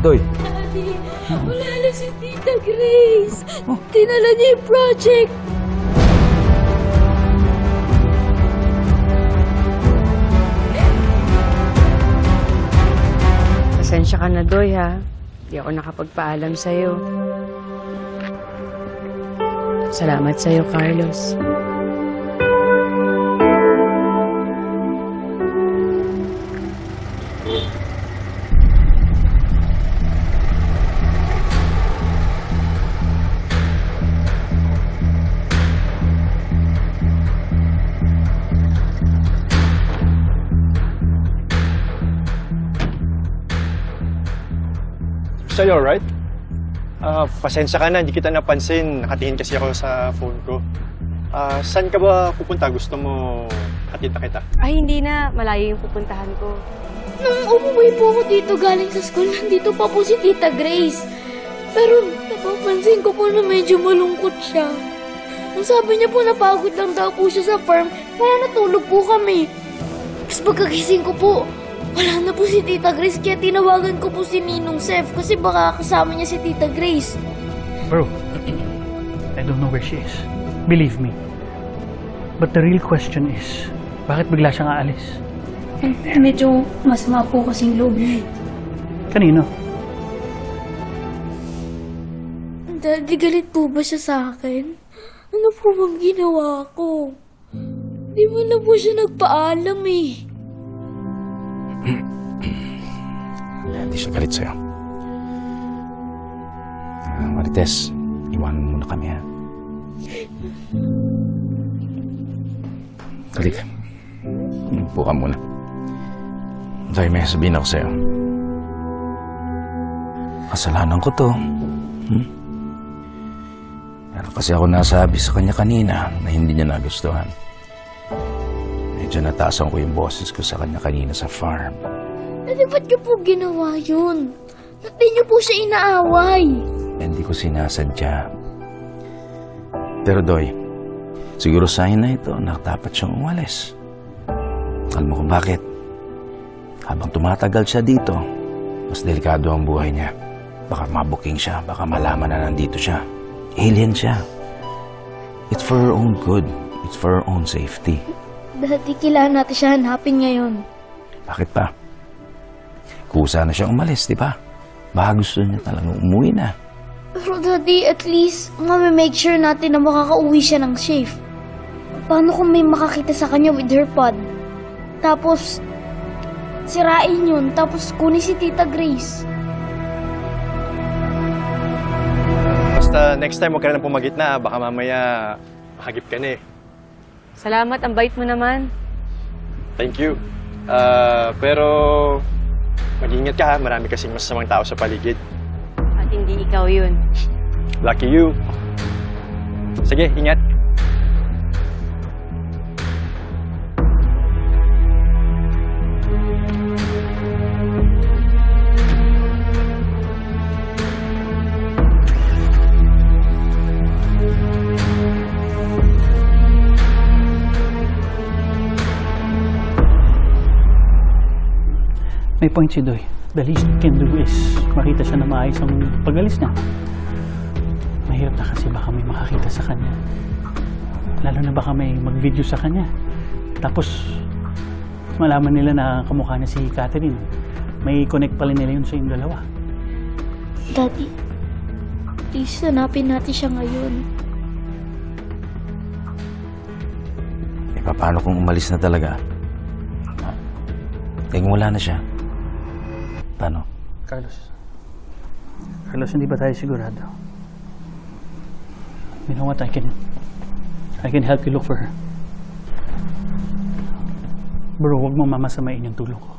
Toy? Daddy, wala na si Tita Grace. Dinala niya yung project. Pasensya ka na, Doy, ha? Di ako nakapagpaalam sa'yo. Salamat sa'yo, Carlos. So, you alright? Pasensya ka na, hindi kita napansin. Nakatingin kasi ako sa phone ko. Saan ka ba pupunta? Gusto mo hatid na kita? Ay, hindi na. Malayo yung pupuntahan ko. Nung umuwi po ako dito galing sa school, nandito pa po si Tita Grace. Pero napapansin ko po na medyo malungkot siya. Ang sabi niya po napagod lang daw po siya sa farm, kaya natulog po kami. Tapos pagkagising ko po, wala na po si Tita Grace, kaya tinawagan ko po si Ninong Seth kasi baka kasama niya si Tita Grace. Bro, I don't know where she is. Believe me. But the real question is, bakit bigla siyang aalis? Medyo masama po kasing loob niya. Kanino? Daddy, galit po ba siya sa akin? Ano po bang ginawa ko? Di mo na po siya nagpaalam eh. Hindi siya galit sa'yo. Marites, iwanan mo muna kami, ha? Halika. Upo ka muna. Dahil may sabihin ako sa'yo. Kasalanan ko to. Pero kasi ako nasabi sa kanya kanina na hindi niya nagustuhan. Medyo nataasan ko yung boses ko sa kanya kanina sa farm. Daddy, ba't niyo po ginawa yun? Ba't di niyo po siya inaaway? Hindi ko sinasadya. Pero Doy, siguro sign na ito na dapat siyang umalis. Alam mo kung bakit? Habang tumatagal siya dito, mas delikado ang buhay niya. Baka mabuking siya, baka malaman na nandito siya. Alien siya. It's for her own good. It's for her own safety. Daddy, kailangan natin siya hanapin ngayon. Bakit pa? Kusa na siyang umalis, di ba? Baka gusto niya talagang umuwi na. Pero Daddy, at least, make sure natin na makakauwi siya ng safe. Paano kung may makakita sa kanya with her pod? Tapos, sirain yun, tapos kunin si Tita Grace. Basta next time huwag ka na pumagitna. Baka mamaya makagip ka na eh. Salamat, ang bait mo naman. Thank you. Pero mag-ingat ka ha. Marami kasing masasamang tao sa paligid. At hindi ikaw yun. Lucky you. Sige, ingat. May point si Doy. The least we can do is makita siya na maayos ang pag-alis niya. Mahirap na kasi baka may makakita sa kanya. Lalo na baka may mag-video sa kanya. Tapos, malaman nila na kamukha niya si Catherine. May connect pala nila yun sa yung dalawa. Daddy, please, hanapin natin siya ngayon. Eh, paano kung umalis na talaga? Eh, kung wala na siya? Paano? Carlos, hindi ba tayo sigurado? You know what? I can help you look for her. Bro, huwag mo mamasamain yung tulong ko.